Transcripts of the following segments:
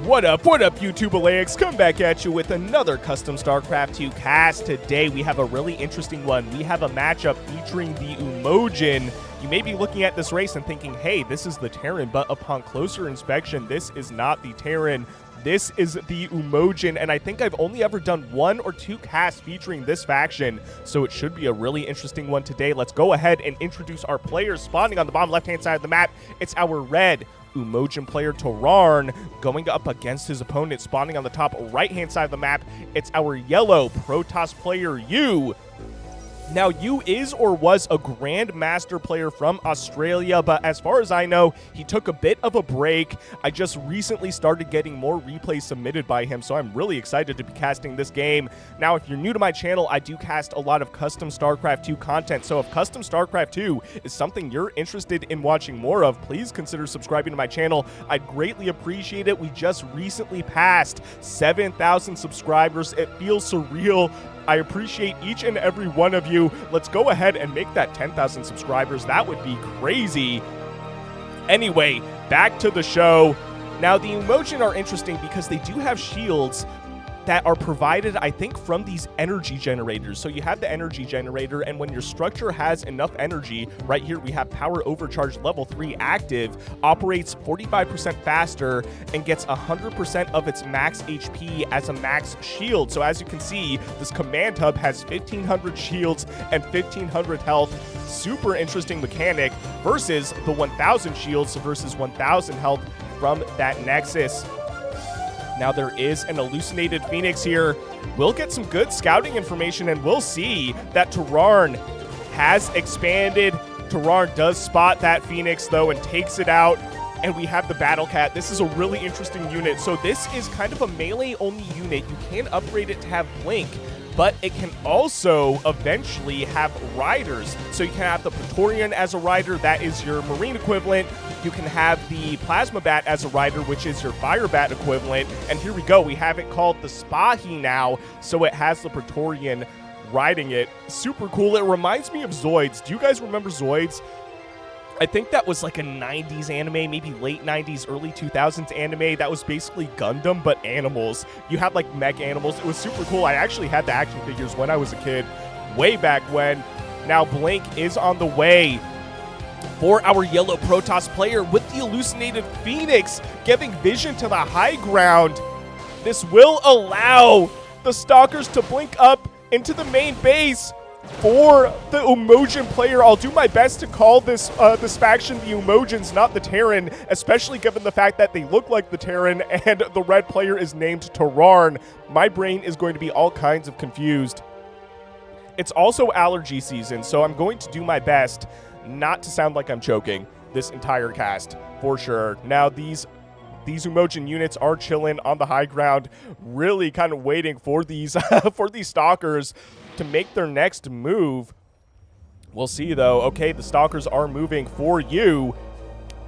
What up, YouTube Alayaks? Come back at you with another custom StarCraft 2 cast. Today we have a really interesting one. We have a matchup featuring the Umojan. You may be looking at this race and thinking, hey, this is the Terran, but upon closer inspection, this is not the Terran. This is the Umojan, and I think I've only ever done 1 or 2 casts featuring this faction, so it should be a really interesting one today. Let's go ahead and introduce our players spawning on the bottom left-hand side of the map. It's our red Umojan player Terrarn going up against his opponent spawning on the top right-hand side of the map. It's our yellow Protoss player Yu. Now, Yu is or was a Grandmaster player from Australia, but as far as I know, he took a bit of a break. I just recently started getting more replays submitted by him, so I'm really excited to be casting this game. Now, if you're new to my channel, I do cast a lot of custom StarCraft 2 content, so if custom StarCraft 2 is something you're interested in watching more of, please consider subscribing to my channel. I'd greatly appreciate it. We just recently passed 7,000 subscribers. It feels surreal. I appreciate each and every one of you. Let's go ahead and make that 10,000 subscribers. That would be crazy. Anyway, back to the show. Now, the Umojan are interesting because they do have shields that are provided, I think, from these energy generators. So you have the energy generator, and when your structure has enough energy, right here we have power overcharge level 3 active, operates 45% faster, and gets 100% of its max HP as a max shield. So as you can see, this command hub has 1,500 shields and 1,500 health. Super interesting mechanic versus the 1,000 shields versus 1,000 health from that Nexus. Now, there is an hallucinated Phoenix here. We'll get some good scouting information, and we'll see that Terrarn has expanded. Terrarn does spot that Phoenix, though, and takes it out. And we have the Battle Cat. This is a really interesting unit. So this is kind of a melee-only unit. You can upgrade it to have Blink, but it can also eventually have riders. So you can have the Praetorian as a rider. That is your Marine equivalent. You can have the Plasma Bat as a rider, which is your Fire Bat equivalent. And here we go. We have it called the Spahi now. So it has the Praetorian riding it. Super cool. It reminds me of Zoids. Do you guys remember Zoids? I think that was like a 90s anime, maybe late 90s, early 2000s anime. That was basically Gundam, but animals. You had like mech animals. It was super cool. I actually had the action figures when I was a kid, way back when. Now Blink is on the way for our yellow Protoss player with the hallucinated Phoenix, giving vision to the high ground. This will allow the Stalkers to blink up into the main base for the Umojan player. I'll do my best to call this this faction the Umojans, not the Terran, especially given the fact that they look like the Terran and the red player is named Terrarn. My brain is going to be all kinds of confused. It's also allergy season, so I'm going to do my best not to sound like I'm choking this entire cast, for sure. Now, these Umojan units are chilling on the high ground, really kind of waiting for these for these Stalkers to make their next move. We'll see, though. Okay, the Stalkers are moving for you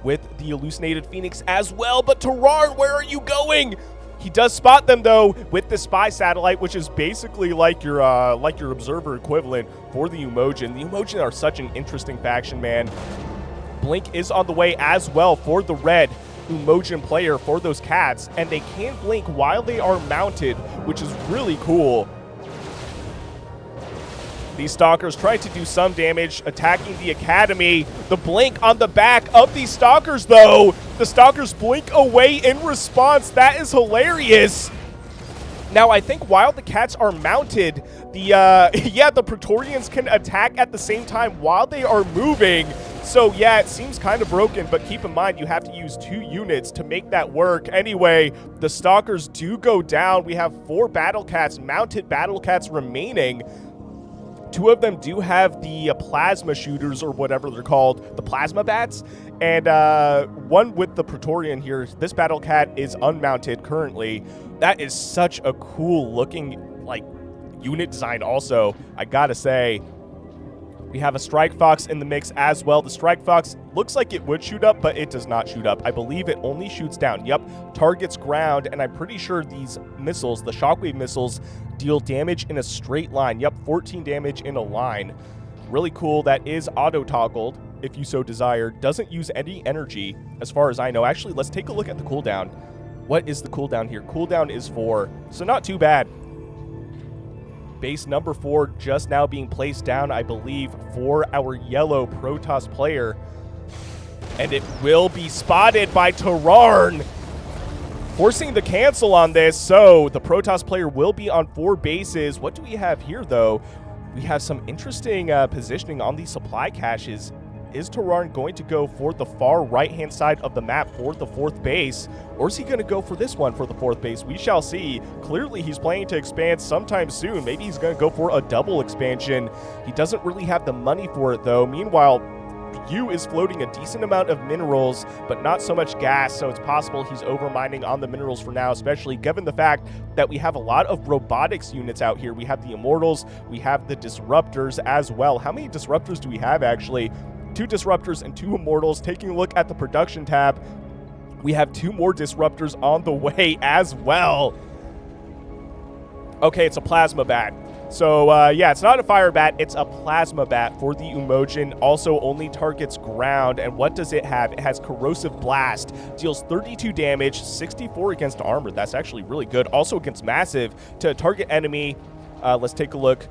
with the hallucinated Phoenix as well. But Terrarn, where are you going? He does spot them, though, with the spy satellite, which is basically like your observer equivalent for the Umojan. The Umojan are such an interesting faction, man. Blink is on the way as well for the red Umojan player for those cats, and they can blink while they are mounted, which is really cool. These Stalkers try to do some damage, attacking the Academy. The blink on the back of these Stalkers, though. The Stalkers blink away in response. That is hilarious. Now, I think while the cats are mounted, the Praetorians can attack at the same time while they are moving. So, yeah, it seems kind of broken, but keep in mind, you have to use 2 units to make that work. Anyway, the Stalkers do go down. We have 4 Battle Cats, mounted Battle Cats remaining. 2 of them do have the plasma shooters, or whatever they're called, the plasma bats, and 1 with the Praetorian here. This Battle Cat is unmounted currently. That is such a cool looking, like, unit design also, I gotta say. We have a Strike Fox in the mix as well. The Strike Fox looks like it would shoot up, but it does not shoot up. I believe it only shoots down. Yep, targets ground, and I'm pretty sure these missiles, the Shockwave missiles, deal damage in a straight line. Yep, 14 damage in a line. Really cool. That is auto-toggled, if you so desire. Doesn't use any energy, as far as I know. Actually, let's take a look at the cooldown. What is the cooldown here? Cooldown is 4, so not too bad. Base number 4 just now being placed down, I believe, for our yellow Protoss player. And it will be spotted by Terrarn, forcing the cancel on this. So the Protoss player will be on 4 bases. What do we have here, though? We have some interesting positioning on these supply caches. Is Terrarn going to go for the far right-hand side of the map for the 4th base? Or is he going to go for this one for the 4th base? We shall see. Clearly, he's planning to expand sometime soon. Maybe he's going to go for a double expansion. He doesn't really have the money for it, though. Meanwhile, U is floating a decent amount of minerals, but not so much gas, so it's possible he's over-mining on the minerals for now, especially given the fact that we have a lot of robotics units out here. We have the Immortals, we have the Disruptors as well. How many Disruptors do we have, actually? 2 Disruptors and 2 Immortals. Taking a look at the production tab, we have 2 more Disruptors on the way as well. Okay, it's a Plasma Bat. So, yeah, it's not a Fire Bat, it's a Plasma Bat for the Umojan. Also only targets ground. And what does it have? It has Corrosive Blast. Deals 32 damage, 64 against armor. That's actually really good. Also against Massive to target enemy. Let's take a look.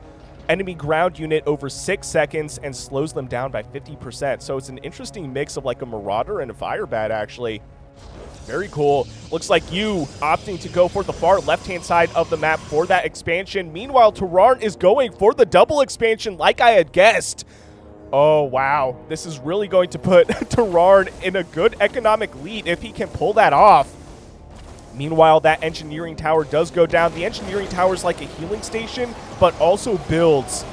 Enemy ground unit over 6 seconds and slows them down by 50%. So it's an interesting mix of like a Marauder and a Fire Bat, actually. Very cool. Looks like you opting to go for the far left-hand side of the map for that expansion. Meanwhile, Terrarn is going for the double expansion like I had guessed. Oh, wow. This is really going to put Terrarn in a good economic lead if he can pull that off. Meanwhile, that engineering tower does go down. The engineering tower is like a healing station, but also builds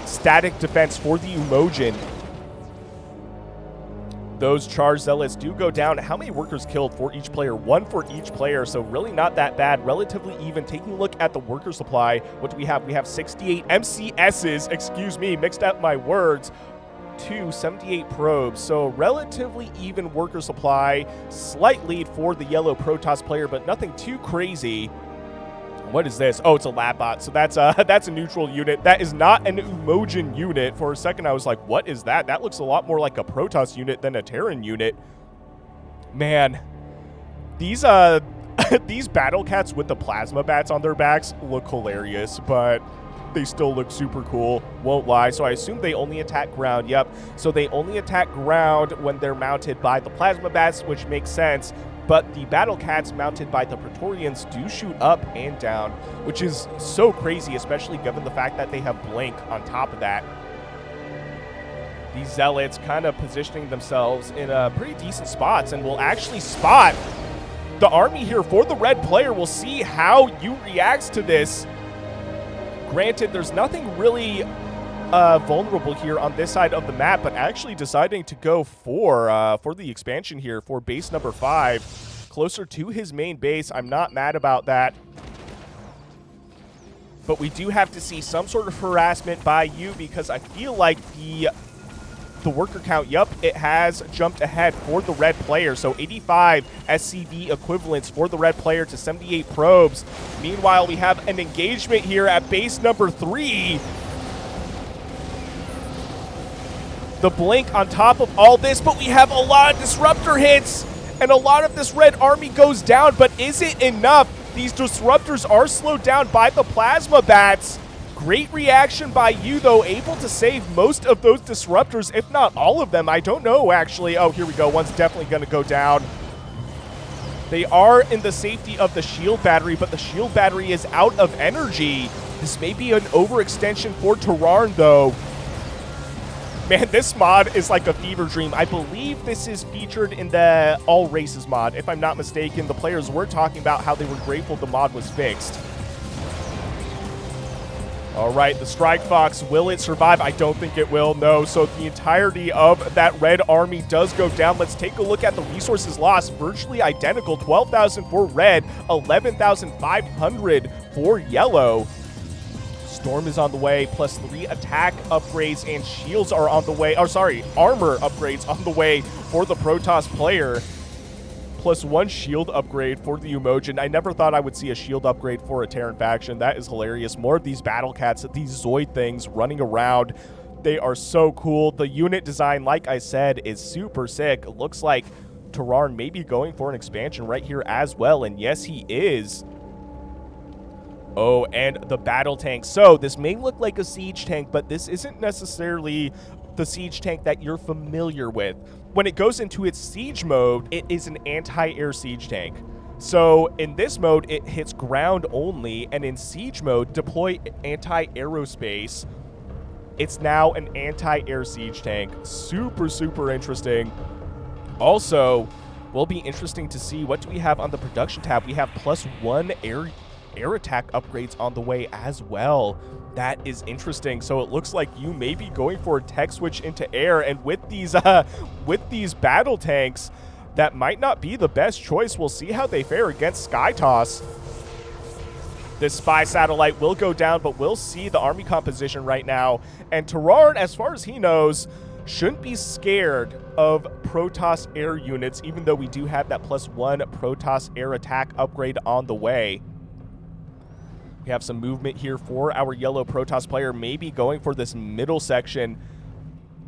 static defense for the Umojan. Those charge zealots do go down. How many workers killed for each player? 1 for each player, so really not that bad. Relatively even. Taking a look at the worker supply, what do we have? We have 68 MCSs, excuse me, mixed up my words, to 78 probes. So relatively even worker supply. Slight lead for the yellow Protoss player, but nothing too crazy. What is this? Oh, it's a lab bot. So that's a neutral unit. That is not an Umojan unit. For a second, I was like, what is that? That looks a lot more like a Protoss unit than a Terran unit. Man, these these battle cats with the plasma bats on their backs look hilarious, but they still look super cool, won't lie. So I assume they only attack ground. Yep. So they only attack ground when they're mounted by the plasma bats, which makes sense. But the battle cats mounted by the Praetorians do shoot up and down, which is so crazy, especially given the fact that they have blink on top of that. These zealots kind of positioning themselves in pretty decent spots, and will actually spot the army here for the red player. We'll see how you reacts to this. Granted, there's nothing really vulnerable here on this side of the map, but actually deciding to go for the expansion here for base number 5, closer to his main base. I'm not mad about that. But we do have to see some sort of harassment by you, because I feel like the worker count, yep, it has jumped ahead for the red player. So 85 SCV equivalents for the red player to 78 probes. Meanwhile, we have an engagement here at base number 3. The blink on top of all this, but we have a lot of disruptor hits, and a lot of this red army goes down. But is it enough? These disruptors are slowed down by the plasma bats. Great reaction by you, though, able to save most of those disruptors, if not all of them. I don't know, actually. Oh, here we go. One's definitely going to go down. They are in the safety of the shield battery, but the shield battery is out of energy. This may be an overextension for Terrarn, though. Man, this mod is like a fever dream. I believe this is featured in the All Races mod, if I'm not mistaken. The players were talking about how they were grateful the mod was fixed. All right, the Strike Fox, will it survive? I don't think it will, no. So the entirety of that red army does go down. Let's take a look at the resources lost. Virtually identical, 12,000 for red, 11,500 for yellow. Storm is on the way, plus 3 attack upgrades, and shields are on the way. Oh, sorry, armor upgrades on the way for the Protoss player. Plus 1 shield upgrade for the Umojan. I never thought I would see a shield upgrade for a Terran faction. That is hilarious. More of these battle cats, these Zoid things running around. They are so cool. The unit design, like I said, is super sick. It looks like Terrarn may be going for an expansion right here as well, and yes, he is. Oh, and the battle tank. So this may look like a siege tank, but this isn't necessarily the siege tank that you're familiar with. When it goes into its siege mode, it is an anti-air siege tank. So in this mode, it hits ground only, and in siege mode, deploy anti-aerospace. It's now an anti-air siege tank. Super, super interesting. Also, will be interesting to see what do we have on the production tab. We have +1 air attack upgrades on the way as well. That is interesting. So it looks like you may be going for a tech switch into air, and with these battle tanks, that might not be the best choice. We'll see how they fare against Skytoss. This spy satellite will go down, but we'll see the army composition right now. And Terrarn, as far as he knows, shouldn't be scared of Protoss air units, even though we do have that +1 Protoss air attack upgrade on the way. We have some movement here for our yellow Protoss player, maybe going for this middle section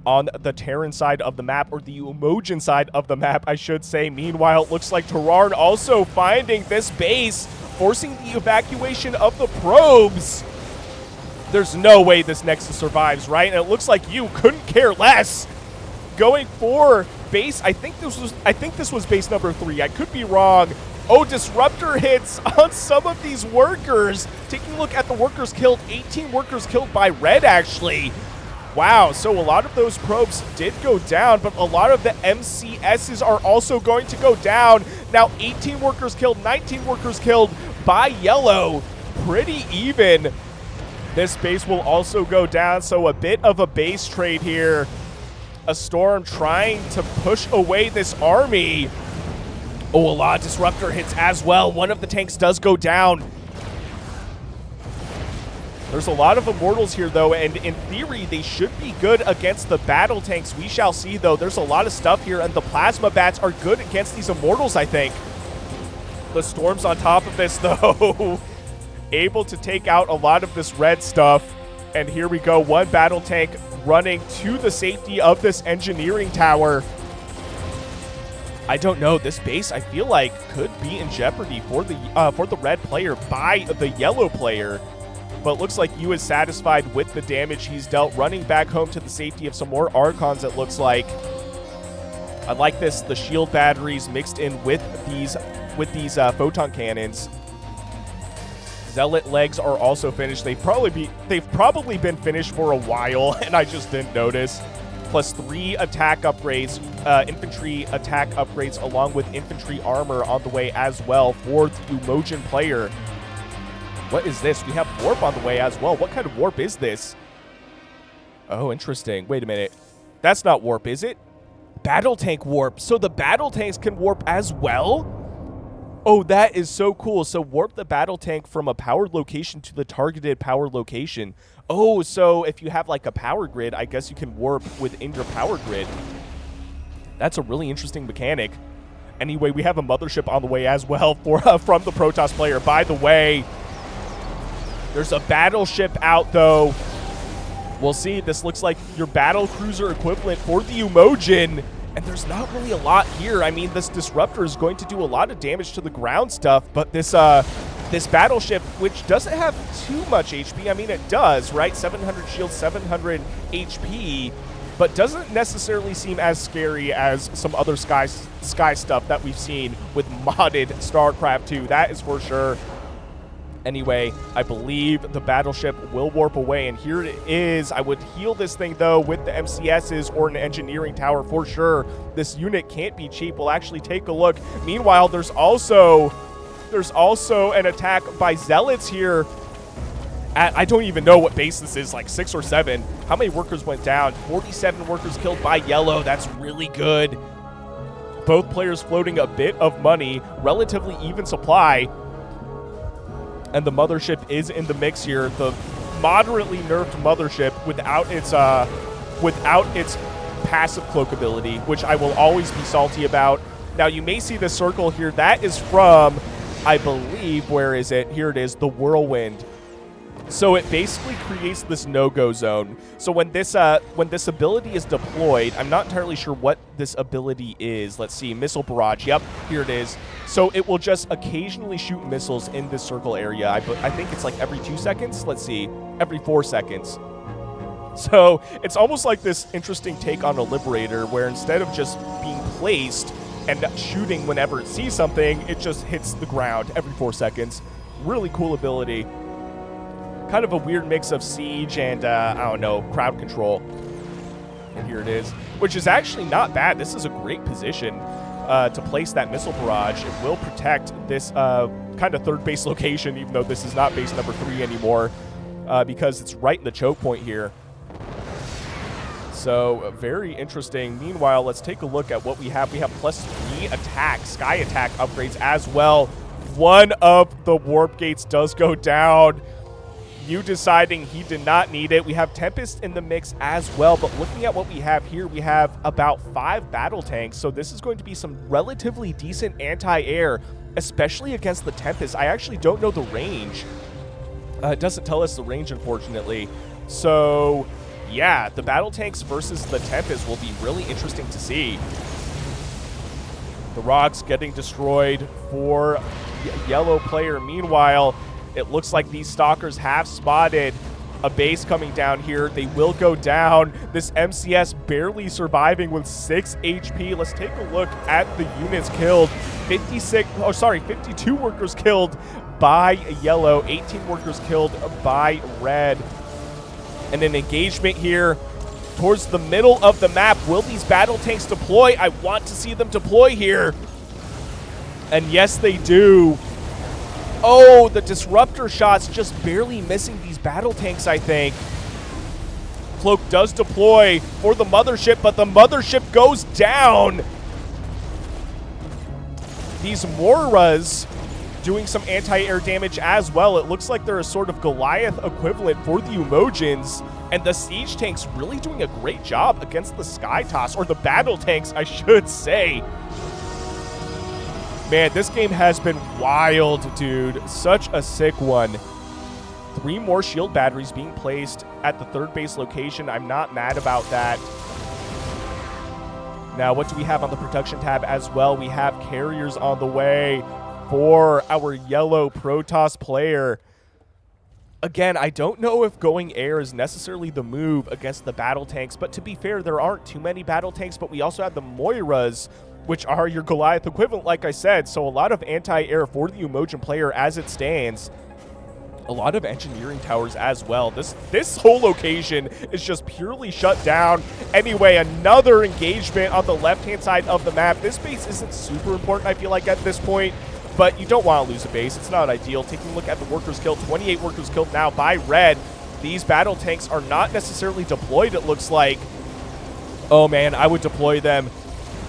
on the Terran side of the map, or the Umojan side of the map, I should say. Meanwhile, it looks like Terrarn also finding this base, forcing the evacuation of the probes. There's no way this Nexus survives, right? And it looks like you couldn't care less. Going for base, I think this was base number 3. I could be wrong. Oh, disruptor hits on some of these workers. Taking a look at the workers killed, 18 workers killed by red, actually. Wow, so a lot of those probes did go down, but a lot of the MCSs are also going to go down. Now 18 workers killed, 19 workers killed by yellow. Pretty even. This base will also go down, so a bit of a base trade here. A storm trying to push away this army. Oh, a lot of disruptor hits as well. One of the tanks does go down. There's a lot of immortals here, though, and in theory, they should be good against the battle tanks. We shall see, though. There's a lot of stuff here, and the plasma bats are good against these immortals, I think. The storm's on top of this, though. Able to take out a lot of this red stuff. And here we go. One battle tank running to the safety of this engineering tower. I don't know. This base, I feel like, could be in jeopardy for the red player by the yellow player. But it looks like Yu is satisfied with the damage he's dealt, running back home to the safety of some more Archons, it looks like. I like this, the shield batteries mixed in with these photon cannons. Zealot legs are also finished. They've probably been finished for a while, and I just didn't notice. +3 attack upgrades, infantry attack upgrades, along with infantry armor on the way as well for the Umojan player. What is this? We have warp on the way as well. What kind of warp is this? Oh, interesting. Wait a minute. That's not warp, is it? Battle tank warp. So the battle tanks can warp as well? Oh, that is so cool. So warp the battle tank from a powered location to the targeted power location. Oh, so if you have like a power grid, I guess you can warp within your power grid. That's a really interesting mechanic. Anyway, we have a mothership on the way as well from the Protoss player. By the way, there's a battleship out, though. We'll see. This looks like your battle cruiser equivalent for the Umojan. And there's not really a lot here. I mean, this disruptor is going to do a lot of damage to the ground stuff, but this battleship, which doesn't have too much HP, I mean, it does, right? 700 shield, 700 HP, but doesn't necessarily seem as scary as some other sky stuff that we've seen with modded StarCraft 2. That is for sure. Anyway, I believe the battleship will warp away, and here it is. I would heal this thing, though, with the MCSs or an engineering tower for sure. This unit can't be cheap. We'll actually take a look. Meanwhile, there's also an attack by Zealots here. I don't even know what base this is, like 6 or 7. How many workers went down? 47 workers killed by yellow. That's really good. Both players floating a bit of money, relatively even supply. And the mothership is in the mix here. The moderately nerfed mothership without its passive cloak ability, which I will always be salty about. Now, you may see this circle here. That is from, I believe, where is it? Here it is, the Whirlwind. So it basically creates this no-go zone. So when this ability is deployed, I'm not entirely sure what this ability is. Let's see, missile barrage. Yep, here it is. So it will just occasionally shoot missiles in this circle area. I think it's like every 2 seconds. Let's see, every 4 seconds. So it's almost like this interesting take on a Liberator, where instead of just being placed and shooting whenever it sees something, it just hits the ground every 4 seconds. Really cool ability. Kind of a weird mix of siege and, I don't know, crowd control. And here it is, which is actually not bad. This is a great position to place that missile barrage. It will protect this kind of third base location, even though this is not base number 3 anymore, because it's right in the choke point here. So, very interesting. Meanwhile, let's take a look at what we have. We have +3 attack, sky attack upgrades as well. One of the warp gates does go down. You deciding he did not need it. We have Tempest in the mix as well, but looking at what we have here, we have about 5 battle tanks, so this is going to be some relatively decent anti-air, especially against the Tempest. I actually don't know the range. It doesn't tell us the range, unfortunately. So, yeah, the battle tanks versus the Tempest will be really interesting to see. The rocks getting destroyed for yellow player. Meanwhile, it looks like these stalkers have spotted a base coming down here. They will go down. This MCS barely surviving with 6 HP. Let's take a look at the units killed. 52 workers killed by yellow, 18 workers killed by red. And an engagement here towards the middle of the map. Will these battle tanks deploy? I want to see them deploy here. And yes, they do. Oh, the disruptor shots just barely missing these battle tanks, I think. Cloak does deploy for the mothership, but the mothership goes down. These Moras doing some anti-air damage as well. It looks like they're a sort of Goliath equivalent for the Umojans. And the siege tanks really doing a great job against the Sky Toss, or the battle tanks, I should say. Man, this game has been wild, dude. Such a sick one. 3 more shield batteries being placed at the third base location. I'm not mad about that. Now, what do we have on the production tab as well? We have carriers on the way for our yellow Protoss player. Again, I don't know if going air is necessarily the move against the battle tanks, but to be fair, there aren't too many battle tanks, but we also have the Moiras, which are your Goliath equivalent, like I said. So a lot of anti-air for the Umojan player as it stands. A lot of engineering towers as well. This whole location is just purely shut down. Anyway, another engagement on the left-hand side of the map. This base isn't super important, I feel like, at this point, but you don't want to lose a base. It's not ideal. Taking a look at the workers killed, 28 workers killed now by red. These battle tanks are not necessarily deployed, it looks like. Oh man, I would deploy them.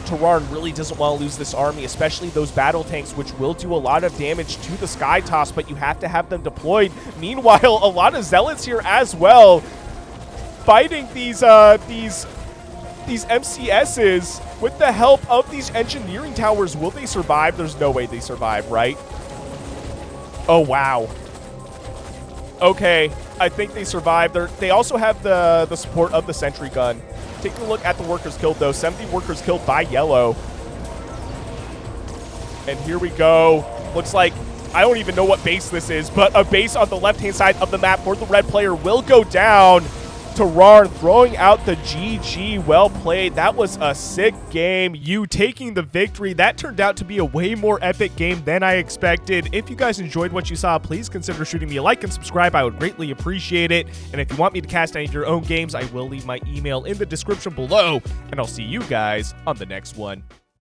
Terrarn really doesn't want to lose this army, especially those battle tanks, which will do a lot of damage to the Sky Toss, but you have to have them deployed. Meanwhile, a lot of Zealots here as well, fighting these MCSs with the help of these engineering towers. Will they survive? There's no way they survive, right? Oh, wow. Okay, I think they survived. They also have the support of the sentry gun. Taking a look at the workers killed, though. 70 workers killed by yellow. And here we go. Looks like, I don't even know what base this is, but a base on the left-hand side of the map for the red player will go down. Terrarn throwing out the GG. Well played. That was a sick game. You taking the victory. That turned out to be a way more epic game than I expected. If you guys enjoyed what you saw, please consider shooting me a like and subscribe. I would greatly appreciate it. And if you want me to cast any of your own games, I will leave my email in the description below. And I'll see you guys on the next one.